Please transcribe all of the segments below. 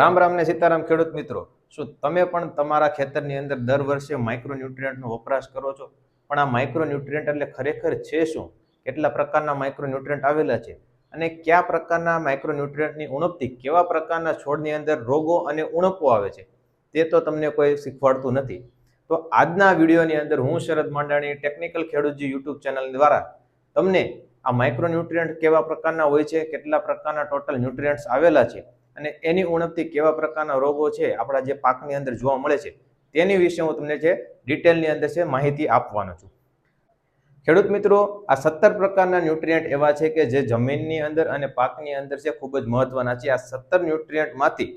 રામ રામ ને સીતારામ ખેડૂત મિત્રો, શું તમે પણ તમારા ખેતરની અંદર દર વર્ષે માઇક્રોન્યુટ્રિયન્ટનો વપરાશ કરો છો? પણ આ માઇક્રોન્યુટ્રિયન્ટ એટલે ખરેખર છે શું? કેટલા પ્રકારના માઇક્રોન્યુટ્રિયન્ટ આવેલા છે અને કયા પ્રકારના માઇક્રોન્યુટ્રિયન્ટની ઉણપથી કેવા પ્રકારના છોડની અંદર રોગો અને ઉણપો આવે છે તે તો તમને કોઈ શીખવાડતું નથી. તો આજના વિડીયોની અંદર હું શરદ માંડાણી ટેકનિકલ ખેડૂતજી યુટ્યુબ ચેનલ દ્વારા તમને આ માઇક્રોન્યુટ્રિયન્ટ કેવા પ્રકારના હોય છે, કેટલા પ્રકારના ટોટલ ન્યુટ્રિયન્ટ્સ આવેલા છે અને એની ઉણપથી કેવા પ્રકારના રોગો છે આપણા જે પાકની અંદર જોવા મળે છે તેની વિશે હું તમને જે ડિટેલની અંદર છે માહિતી આપવાનો છું. ખેડૂત મિત્રો, આ 17 પ્રકારના ન્યુટ્રિયન્ટ એવા છે કે જે જમીનની અંદર અને પાકની અંદર છે ખૂબ જ મહત્વના છે. આ 17 ન્યુટ્રિયન્ટમાંથી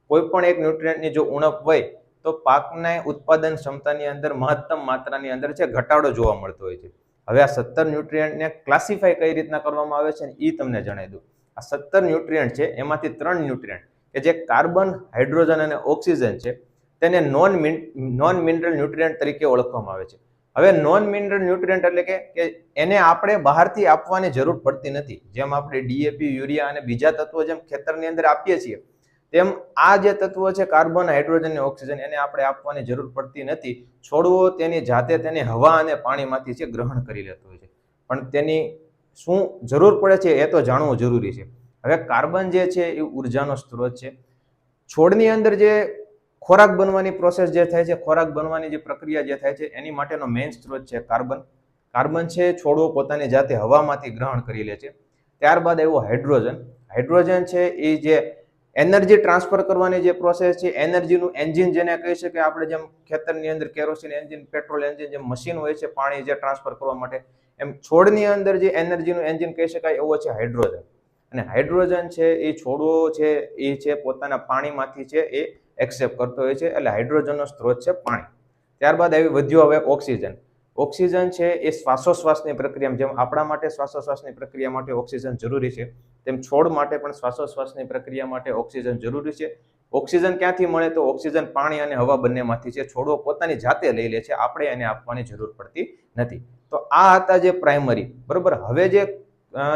કોઈ પણ એક ન્યુટ્રિયન્ટની જો ઉણપ હોય તો પાકના ઉત્પાદન ક્ષમતાની અંદર મહત્તમ માત્રાની અંદર છે ઘટાડો જોવા મળતો હોય છે. હવે આ 17 ન્યુટ્રિયન્ટને ક્લાસિફાય કઈ રીતના કરવામાં આવે છે ને એ તમને જણાવી દઉં. આ 17 ન્યુટ્રિયન્ટ છે એમાંથી 3 ન્યુટ્રિયન્ટ કે જે કાર્બન, હાઇડ્રોજન અને ઓક્સિજન છે તેને નોન મિનરલ ન્યુટ્રિયન્ટ તરીકે ઓળખવામાં આવે છે. હવે નોન મિનરલ ન્યુટ્રિયન્ટ એટલે કે એને આપણે બહારથી આપવાની જરૂર પડતી નથી. જેમ આપણે ડીએપી, યુરિયા અને બીજા તત્વો જેમ ખેતરની અંદર આપીએ છીએ તેમ આ જે તત્વો છે કાર્બન, હાઇડ્રોજન અને ઓક્સિજન એને આપણે આપવાની જરૂર પડતી નથી. છોડવો તેની જાતે તેને હવા અને પાણીમાંથી છે ગ્રહણ કરી લેતો હોય છે. પણ તેની શું જરૂર પડે છે એ તો જાણવું જરૂરી છે. હવે કાર્બન જે છે એ ઉર્જાનો સ્ત્રોત છે. છોડની અંદર જે ખોરાક બનવાની પ્રોસેસ જે થાય છે, ખોરાક બનવાની જે પ્રક્રિયા જે થાય છે એની માટેનો મેઇન સ્ત્રોત છે કાર્બન. કાર્બન છે છોડવો પોતાની જાતે હવામાંથી ગ્રહણ કરી લે છે. ત્યારબાદ આવ્યો હાઇડ્રોજન. હાઇડ્રોજન છે એ જે એનર્જી ટ્રાન્સફર કરવાની જે પ્રોસેસ છે, એનર્જીનું એન્જિન જેને કહી શકીએ આપણે, જેમ ખેતરની અંદર કેરોસીન એન્જિન, પેટ્રોલ એન્જિન જેમ મશીન હોય છે પાણી જે ટ્રાન્સફર કરવા માટે, એમ છોડની અંદર જે એનર્જીનું એન્જિન કહી શકાય એવો છે હાઇડ્રોજન. અને હાઇડ્રોજન છે એ છોડવો છે એ છે પોતાના પાણીમાંથી છે એ એક્સેપ્ટ કરતો હોય છે, એટલે હાઇડ્રોજનનો સ્ત્રોત છે પાણી. ત્યારબાદ વધ્યો હવે ઓક્સિજન. ઓક્સિજન છે એ શ્વાસોશ્વાસની પ્રક્રિયા, જેમ આપણા માટે શ્વાસોશ્વાસની પ્રક્રિયા માટે ઓક્સિજન જરૂરી છે તેમ છોડ માટે પણ શ્વાસોશ્વાસની પ્રક્રિયા માટે ઓક્સિજન જરૂરી છે. ઓક્સિજન ક્યાંથી મળે તો ઓક્સિજન પાણી અને હવા બંનેમાંથી છે. છોડવો પોતાની જાતે લઈ લે છે, આપણે એને આપવાની જરૂર પડતી નથી. તો આ હતા જે પ્રાઇમરી, બરોબર. હવે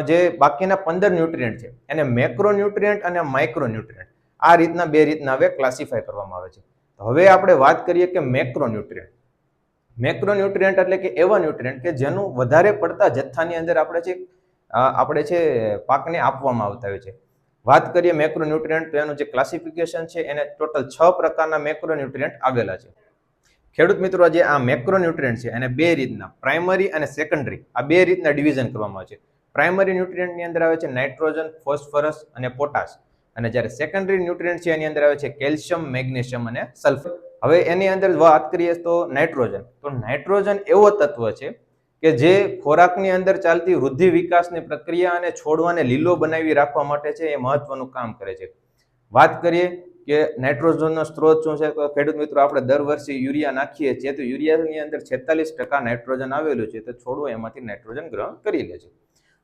જે બાકીના 15 ન્યુટ્રિયન્ટ છે એને મેક્રોન્યુટ્રિયન્ટ અને માઇક્રોન્યુટ્રિયન્ટ આ રીતના બે રીતના હવે ક્લાસિફાય કરવામાં આવે છે. હવે આપણે વાત કરીએ કે મેક્રોન્યુટ્રિયન્ટ. મેક્રોન્યુટ્રિયન્ટ એટલે કે એવા ન્યુટ્રિયન્ટ કે જેનું વધારે પડતા જથ્થાની અંદર આપણે છે પાકને આપવામાં આવતા હોય છે. વાત કરીએ મેક્રોન્યુટ્રિયન્ટ તો એનું જે ક્લાસિફિકેશન છે એને ટોટલ 6 પ્રકારના મેક્રોન્યુટ્રિયન્ટ આવેલા છે. ખેડૂત મિત્રો, જે આ મેક્રોન્યુટ્રિયન્ટ છે એને બે રીતના, પ્રાઇમરી અને સેકન્ડરી, આ બે રીતના ડિવિઝન કરવામાં આવે છે. પ્રાઇમરી ન્યુટ્રિયન્ટની અંદર આવે છે નાઇટ્રોજન, ફોસ્ફરસ અને પોટાશ, અને જ્યારે સેકન્ડરી ન્યુટ્રિયન્ટ છે એની અંદર આવે છે કેલ્શિયમ, મેગ્નેશિયમ અને સલ્ફર. હવે એની અંદર વાત કરીએ તો નાઇટ્રોજન, તો નાઇટ્રોજન એવો તત્વ છે કે જે ખોરાકની અંદર ચાલતી વૃદ્ધિ વિકાસની પ્રક્રિયા અને છોડવાને લીલો બનાવી રાખવા માટે છે એ મહત્વનું કામ કરે છે. વાત કરીએ કે નાઇટ્રોજનનો સ્ત્રોત શું છે તો ખેડૂત મિત્રો, આપણે દર વર્ષે યુરિયા નાખીએ છીએ તો યુરિયાની અંદર 46% નાઇટ્રોજન આવેલું છે, તો છોડવો એમાંથી નાઇટ્રોજન ગ્રહણ કરી લે છે.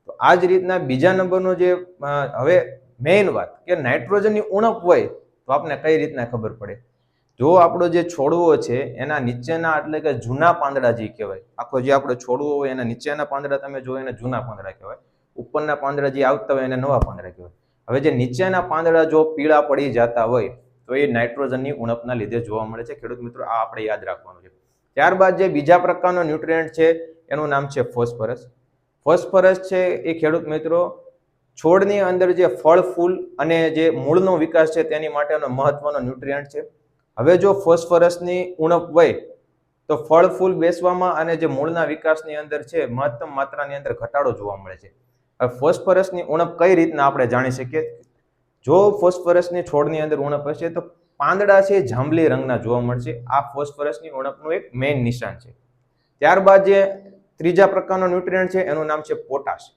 તો આ જ રીતના બીજા નંબરનો જે હવે મેઇન વાત કે નાઇટ્રોજનની ઉણપ હોય તો આપણે કઈ રીતના ખબર પડે. જો આપણો જે છોડવો છે એના નીચેના એટલે કે જૂના પાંદડા જે કહેવાય, આખો જે આપણો છોડવો હોય એના નીચેના પાંદડા તમે જો એને જૂના પાંદડા કહેવાય, ઉપરના પાંદડા જે આવતા હોય એને નવા પાંદડા કહેવાય. હવે જે નીચેના પાંદડા જો પીળા પડી જતા હોય તો એ નાઇટ્રોજનની ઉણપના લીધે જોવા મળે છે. ખેડૂત મિત્રો, આ આપણે યાદ રાખવાનું છે. ત્યારબાદ જે બીજા પ્રકારનો ન્યુટ્રિયન્ટ છે એનું નામ છે ફોસ્ફરસ. ફોસ્ફરસ છે એ ખેડૂત મિત્રો છોડની અંદર જે ફળ, ફૂલ અને જે મૂળનો વિકાસ છે તેની માટેનો મહત્વનો ન્યુટ્રિયન્ટ છે. હવે જો ફોસ્ફરસની ઉણપ હોય તો ફળ, ફૂલ બેસવામાં અને જે મૂળના વિકાસની અંદર છે મહત્તમ માત્રાની અંદર ઘટાડો જોવા મળે છે. હવે ફોસ્ફરસની ઉણપ કઈ રીતના આપણે જાણી શકીએ? જો ફોસ્ફરસની છોડની અંદર ઉણપ હશે તો પાંદડા છે જાંબલી રંગના જોવા મળશે. આ ફોસ્ફરસની ઉણપનું એક મેઇન નિશાન છે. ત્યારબાદ જે ત્રીજા પ્રકારનો ન્યુટ્રિયન્ટ છે એનું નામ છે પોટાશ.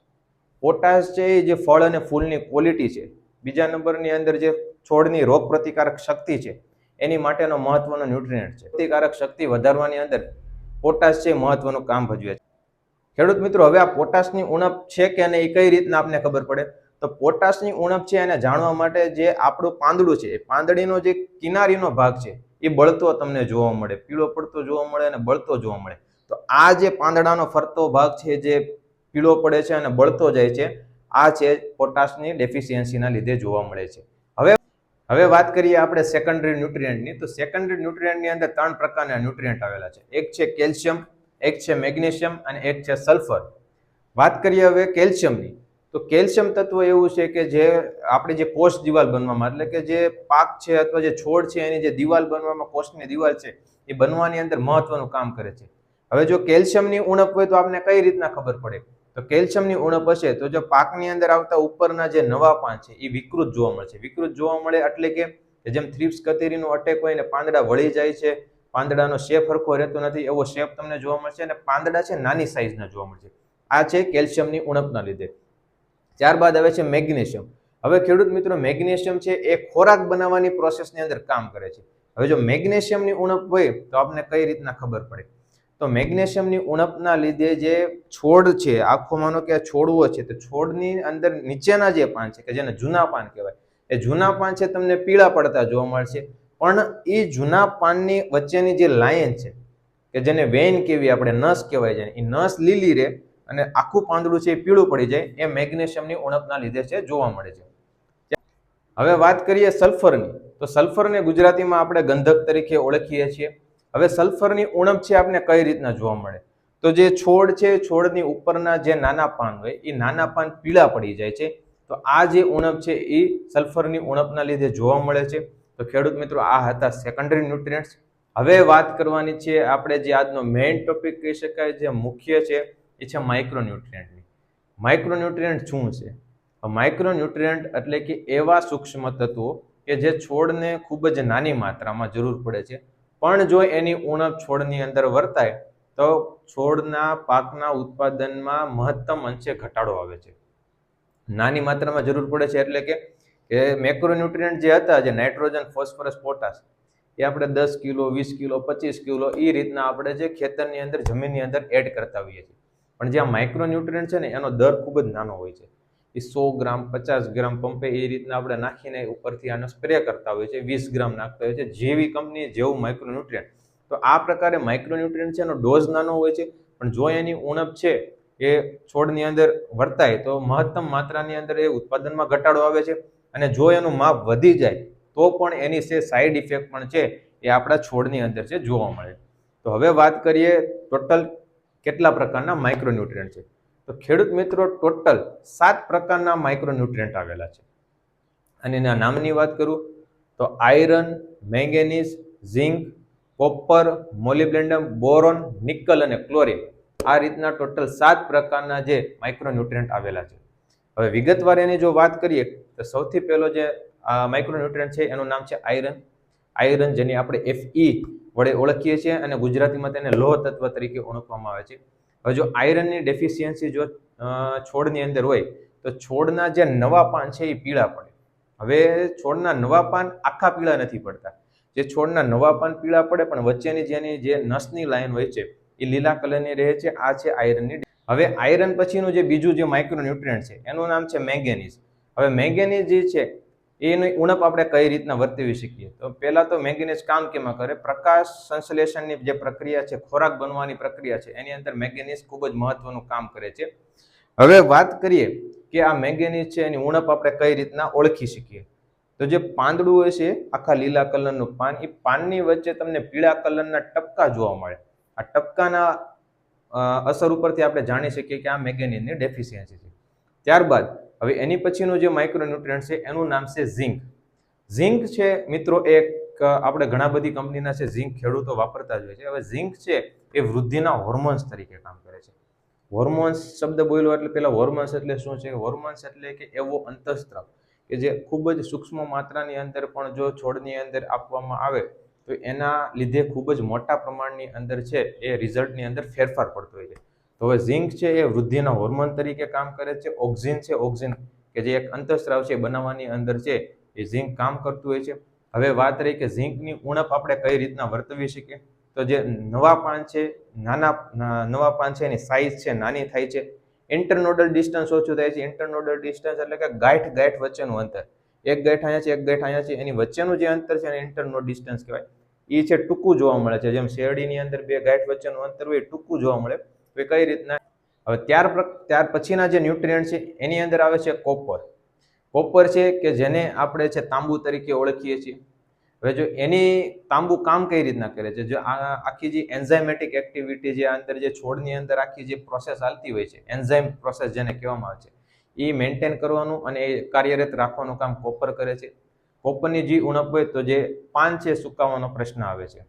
પોટાશ છે એ જે ફળ અને ફૂલની ક્વોલિટી છે, બીજા નંબરની અંદર જે છોડની રોગ પ્રતિકારક શક્તિ છે એની માટેનો મહત્વનો ન્યુટ્રિયન્ટ છે. પ્રતિકારક શક્તિ વધારવાની અંદર પોટાશ છે મહત્વનું કામ ભજવે છે. ખેડૂત મિત્રો, હવે આ પોટાશની ઉણપ છે કે નહીં એ કઈ રીતના આપને ખબર પડે તો પોટાશની ઉણપ છે એને જાણવા માટે જે આપણું પાંદડું છે, પાંદડીનો જે કિનારીનો ભાગ છે એ બળતો તમને જોવા મળે, પીળો પડતો જોવા મળે અને બળતો જોવા મળે. તો આ જે પાંદડાનો ફરતો ભાગ છે જે પીળો પડે છે અને બળતો જાય છે, આ છે પોટાશની ડેફિશિયન્સીના લીધે જોવા મળે છે. હવે વાત કરીએ આપણે સેકન્ડરી ન્યુટ્રિયન્ટની. તો સેકન્ડરી ન્યુટ્રિયન્ટની અંદર 3 પ્રકારના ન્યુટ્રિયન્ટ આવેલા છે. એક છે કેલ્શિયમ, એક છે મેગ્નેશિયમ અને એક છે સલ્ફર. વાત કરીએ હવે કેલ્શિયમની. તો કેલ્શિયમ તત્વ એવું છે કે જે આપણી જે કોષ દિવાલ બનવામાં, એટલે કે જે પાક છે અથવા જે છોડ છે એની જે દિવાલ બનવામાં, કોષની દિવાલ છે એ બનવાની અંદર મહત્વનું કામ કરે છે. હવે જો કેલ્શિયમની ઉણપ હોય તો આપણે કઈ રીતના ખબર પડે? તો કેલ્શિયમની ઉણપ હશે તો જો પાકની અંદર આવતા ઉપરના જે નવા પાન છે એ વિકૃત જોવા મળશે. વિકૃત જોવા મળે એટલે કે જેમ થ્રિપ્સ કતેરીનો અટેક હોય ને પાંદડા વળી જાય છે, પાંદડાનો શેપ હરખો રહેતો નથી, એવો શેપ તમને જોવા મળશે અને પાંદડા છે નાની સાઈઝના જોવા મળશે. આ છે કેલ્શિયમની ઉણપના લીધે. ત્યારબાદ આવે છે મેગ્નેશિયમ. હવે ખેડૂત મિત્રો, મેગ્નેશિયમ છે એ ખોરાક બનાવવાની પ્રોસેસની અંદર કામ કરે છે. હવે જો મેગ્નેશિયમની ઉણપ હોય તો આપણે કઈ રીતના ખબર પડે? તો મેગ્નેશિયમની ઉણપના લીધે જે છોડ છે, આખો માનો કે છોડવો છે, તો છોડની અંદર નીચેના જે પાન છે કે જેને જૂના પાન કહેવાય, એ જૂના પાન છે તમને પીળા પડતા જોવા મળશે. પણ એ જૂના પાનની વચ્ચેની જે લાઈન છે કે જેને વેઇન કેવી આપણે, નસ કહેવાય છે, એ નસ લીલી રહે અને આખું પાંદડું છે એ પીળું પડી જાય, એ મેગ્નેશિયમની ઉણપના લીધે છે જોવા મળે છે. હવે વાત કરીએ સલ્ફરની. તો સલ્ફરને ગુજરાતીમાં આપણે ગંધક તરીકે ઓળખીએ છીએ. હવે સલ્ફરની ઉણપ છે આપણે કઈ રીતના જોવા મળે? તો જે છોડ છે, છોડની ઉપરના જે નાના પાન હોય એ નાના પાન પીળા પડી જાય છે. તો આ જે ઉણપ છે એ સલ્ફરની ઉણપના લીધે જોવા મળે છે. તો ખેડૂત મિત્રો, આ હતા સેકન્ડરી ન્યુટ્રિયન્ટ્સ. હવે વાત કરવાની છે આપણે જે આજનો મેઇન ટોપિક કહી શકાય, જે મુખ્ય છે, એ છે માઇક્રોન્યુટ્રિયન્ટની. માઇક્રોન્યુટ્રિયન્ટ શું છે? માઇક્રોન્યુટ્રિયન્ટ એટલે કે એવા સૂક્ષ્મ તત્વો કે જે છોડને ખૂબ જ નાની માત્રામાં જરૂર પડે છે, પણ જો એની ઉણપ છોડની અંદર વર્તાય તો છોડના પાકના ઉત્પાદનમાં મહત્તમ અંશે ઘટાડો આવે છે. નાની માત્રામાં જરૂર પડે છે એટલે કે મેક્રોન્યુટ્રિયન્ટ જે હતા, જે નાઇટ્રોજન, ફોસ્ફરસ, પોટાશ, એ આપણે 10 કિલો, 20 કિલો, 25 કિલો એ રીતના આપણે જે ખેતરની અંદર, જમીનની અંદર એડ કરતા હોઈએ છીએ. પણ જે આ માઇક્રોન્યુટ્રિયન્ટ છે ને એનો દર ખૂબ જ નાનો હોય છે. એ 100 ગ્રામ, 50 ગ્રામ પંપે એ રીતના આપણે નાખીને ઉપરથી આનો સ્પ્રે કરતા હોય છે, 20 ગ્રામ નાખતા હોય છે, જેવી કંપની જેવું માઇક્રોન્યુટ્રિયન્ટ. તો આ પ્રકારે માઇક્રોન્યુટ્રિયન્ટ છે એનો ડોઝ નાનો હોય છે, પણ જો એની ઉણપ છે એ છોડની અંદર વર્તાય તો મહત્તમ માત્રાની અંદર એ ઉત્પાદનમાં ઘટાડો આવે છે. અને જો એનું માપ વધી જાય તો પણ એની જે સાઈડ ઇફેક્ટ પણ છે એ આપણા છોડની અંદર છે જોવા મળે. તો હવે વાત કરીએ ટોટલ કેટલા પ્રકારના માઇક્રોન્યુટ્રિયન્ટ છે. તો ખેડૂત મિત્રો, ટોટલ 7 પ્રકારના માઇક્રોન્યુટ્રિયન્ટ આવેલા છે. અને એના નામની વાત કરું તો iron, manganese, zinc, copper, molybdenum, boron, nickel અને ક્લોરિન. આ રીતના ટોટલ 7 પ્રકારના જે માઇક્રોન્યુટ્રિયન્ટ આવેલા છે. હવે વિગતવાર એની જો વાત કરીએ તો સૌથી પહેલો જે માઇક્રોન્યુટ્રિયન્ટ છે એનું નામ છે આયરન. આયરન, જેની આપણે Fe વડે ઓળખીએ છીએ અને ગુજરાતીમાં તેને લોહ તત્વ તરીકે ઓળખવામાં આવે છે. હવે જો આયરનની ડેફિશિયન્સી જો છોડની અંદર હોય તો છોડના જે નવા પાન છે એ પીળા પડે. હવે છોડના નવા પાન આખા પીળા નથી પડતા. જે છોડના નવા પાન પીળા પડે પણ વચ્ચેની જેની જે નસની લાઈન હોય છે એ લીલા કલરની રહે છે. આ છે આયરનની. હવે આયરન પછીનું જે બીજું જે માઇક્રોન્યુટ્રિયન્ટ છે એનું નામ છે મેંગેનીઝ. હવે મેંગેનીઝ જે છે એની ઉણપ આપણે કઈ રીતના વર્તવી શકીએ? તો પહેલા તો મેંગેનીઝ કામ કેમાં કરે? પ્રકાશ સંશ્લેષણની જે પ્રક્રિયા છે, ખોરાક બનવાની પ્રક્રિયા છે, એની અંદર મેંગેનીઝ ખૂબ જ મહત્વનું કામ કરે છે. હવે વાત કરીએ કે આ મેંગેનીઝ છે એની ઉણપ આપણે કઈ રીતના ઓળખી શકીએ? તો જે પાંદડું હોય છે, આખા લીલા કલરનું પાન, એ પાનની વચ્ચે તમને પીળા કલરના ટપકા જોવા મળે. આ ટપકાના અસર ઉપરથી આપણે જાણી શકીએ કે આ મેંગેનીઝની ડેફિશિયન્સી છે. ત્યારબાદ હવે એની પછીનું જે માઇક્રોન્યુટ્રિયન્ટ છે એનું નામ છે ઝિંક. ઝિંક છે મિત્રો એક આપણે ઘણા બધી કંપનીના છે ઝિંક ખેડૂતો વાપરતા જ હોય છે. હવે ઝિંક છે એ વૃદ્ધિના હોર્મોન્સ તરીકે કામ કરે છે. હોર્મોન્સ શબ્દ બોલ્યો એટલે પેલા હોર્મોન્સ એટલે શું છે? હોર્મોન્સ એટલે કે એવો અંતઃસ્ત્રાવ કે જે ખૂબ જ સૂક્ષ્મ માત્રાની અંદર પણ જો છોડની અંદર આપવામાં આવે તો એના લીધે ખૂબ જ મોટા પ્રમાણની અંદર છે એ રિઝલ્ટની અંદર ફેરફાર પડતો હોય છે. તો હવે ઝિંક છે એ વૃદ્ધિના હોર્મોન તરીકે કામ કરે છે. ઓક્ઝિન છે, ઓક્ઝિન કે જે એક અંતઃસ્ત્રાવ છે બનાવવાની અંદર છે એ ઝિંક કામ કરતું હોય છે. હવે વાત રહી કે ઝિંકની ઉણપ આપણે કઈ રીતના વર્તવી શકીએ? તો જે નવા પાન છે, નવા પાન છે એની સાઇઝ છે નાની થાય છે. ઇન્ટરનોડલ ડિસ્ટન્સ ઓછું થાય છે. ઇન્ટરનોડલ ડિસ્ટન્સ એટલે કે ગાંઠ વચ્ચેનું અંતર. એક ગાંઠ અહીંયા છે, એક ગાંઠ અહીંયા છે, એની વચ્ચેનું જે અંતર છે એને ઇન્ટરનોડ ડિસ્ટન્સ કહેવાય. એ છે ટૂંકું જોવા મળે છે. જેમ શેરડીની અંદર 2 ગાંઠ વચ્ચેનું અંતર હોય ટૂંકું જોવા મળે. તો કઈ રીતના? હવે ત્યાર પછીના જે ન્યુટ્રિયન્ટ છે એની અંદર આવે છે કોપર. કોપર છે કે જેને આપણે છે તાંબુ તરીકે ઓળખીએ છીએ. હવે જો એની તાંબુ કામ કઈ રીતના કરે છે, જો આ આખી જે એન્ઝાઇમેટિક એક્ટિવિટી જે અંદર જે છોડની અંદર આખી જે પ્રોસેસ ચાલતી હોય છે, એન્ઝાઇમ પ્રોસેસ જેને કહેવામાં આવે છે, એ મેન્ટેન કરવાનું અને એ કાર્યરત રાખવાનું કામ કોપર કરે છે. કોપરની જે ઉણપ હોય તો જે પાન છે સુકાવાનો પ્રશ્ન આવે છે.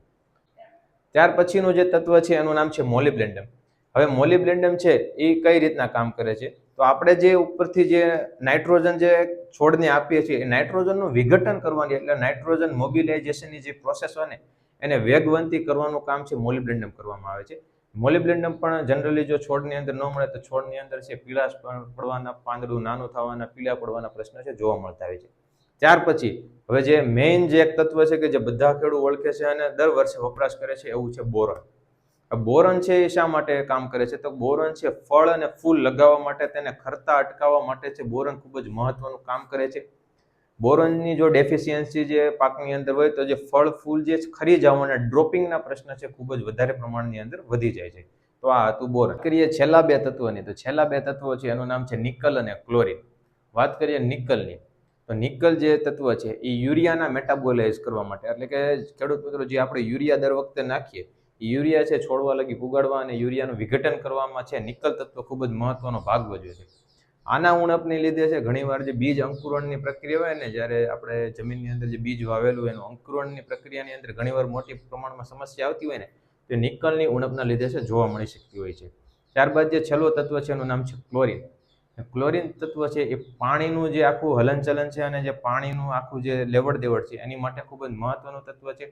ત્યાર પછીનું જે તત્વ છે એનું નામ છે મોલિબ્લેન્ડમ. હવે મોલિબ્લેન્ડમ છે એ કઈ રીતના કામ કરે છે, તો આપણે જે ઉપરથી જે નાઇટ્રોજન જે છોડને આપીએ છીએ એ નાઇટ્રોજનનું વિઘટન કરવાની એટલે નાઇટ્રોજન મોબિલાઇઝેશનની જે પ્રોસેસ હોય ને એને વેગવંતી કરવાનું કામ છે મોલિબ્લેન્ડમ કરવામાં આવે છે. મોલિબ્લેન્ડમ પણ જનરલી જો છોડની અંદર ન મળે તો છોડની અંદર છે પીળાશ પડવાના, પાંદડું નાનું થવાના, પીળા પડવાના પ્રશ્ન છે જોવા મળતા હોય છે. ત્યાર પછી હવે જે મેઇન જે એક તત્વ છે કે જે બધા ખેડૂત ઓળખે છે અને દર વર્ષે વપરાશ કરે છે એવું છે બોરોન. બોરોન છે એ શા માટે કામ કરે છે, તો બોરોન છે ફળ અને ફૂલ લગાવવા માટે, તેને ખરતા અટકાવવા માટે છે બોરોન ખૂબ જ મહત્વનું કામ કરે છે. બોરોનની જો ડેફિશિયન્સી જે પાકની અંદર હોય તો જે ફળ ફૂલ જે ખરી જવાના ડ્રોપિંગના પ્રશ્ન છે ખૂબ જ વધારે પ્રમાણની અંદર વધી જાય છે. તો આ હતું બોરોન. કરીએ છેલ્લા બે તત્વોની, તો છેલ્લા બે તત્વો છે એનું નામ છે નિકલ અને ક્લોરિન. વાત કરીએ નિકલની, તો નિકલ જે તત્વ છે એ યુરિયાના મેટાબોલાઇઝ કરવા માટે, એટલે કે ખેડૂત મિત્રો જે આપણે યુરિયા દર વખતે નાખીએ, યુરિયા છે છોડવા લગી ઉગાડવા અને યુરિયાનું વિઘટન કરવામાં છે નિકલ તત્વ ખૂબ જ મહત્વનો ભાગ ભજવે છે. આના ઉણપને લીધે છે ઘણીવાર જે બીજ અંકુરણની પ્રક્રિયા હોય ને, જ્યારે આપણે જમીનની અંદર જે બીજ વાવેલું એનું અંકુરણની પ્રક્રિયાની અંદર ઘણીવાર મોટી પ્રમાણમાં સમસ્યા આવતી હોય ને, તે નિકલની ઉણપના લીધે છે જોવા મળી શકતી હોય છે. ત્યારબાદ જે છેલ્લો તત્વ છે એનું નામ છે ક્લોરિન. ક્લોરિન તત્વ છે એ પાણીનું જે આખું હલનચલન છે અને જે પાણીનું આખું જે લેવડ દેવડ છે એની માટે ખૂબ જ મહત્વનું તત્વ છે.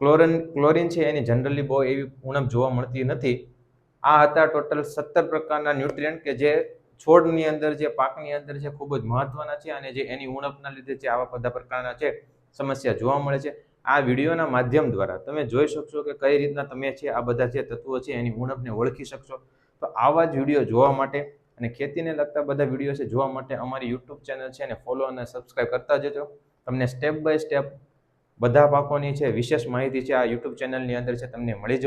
ક્લોરિન છે એની જનરલી બહુ એવી ઉણપ જોવા મળતી નથી. આ હતા ટોટલ 17 પ્રકારના ન્યુટ્રિયન્ટ કે જે છોડની અંદર જે પાકની અંદર છે ખૂબ જ મહત્વના છે અને જે એની ઉણપના લીધે છે આવા બધા પ્રકારના છે સમસ્યા જોવા મળે છે. આ વિડીયોના માધ્યમ દ્વારા તમે જોઈ શકશો કે કઈ રીતના તમે છે આ બધા જે તત્વો છે એની ઉણપને ઓળખી શકશો. તો આવા જ વિડીયો જોવા માટે અને ખેતીને લગતા બધા વિડીયો છે જોવા માટે અમારી યુટ્યુબ ચેનલ છે એને ફોલો અને સબસ્ક્રાઈબ કરતા જજો. તમને સ્ટેપ બાય સ્ટેપ બધા પાકોની છે વિશેષ માહિતી છે આ યુટ્યુબ ચેનલની અંદર છે તમને મળી જશે.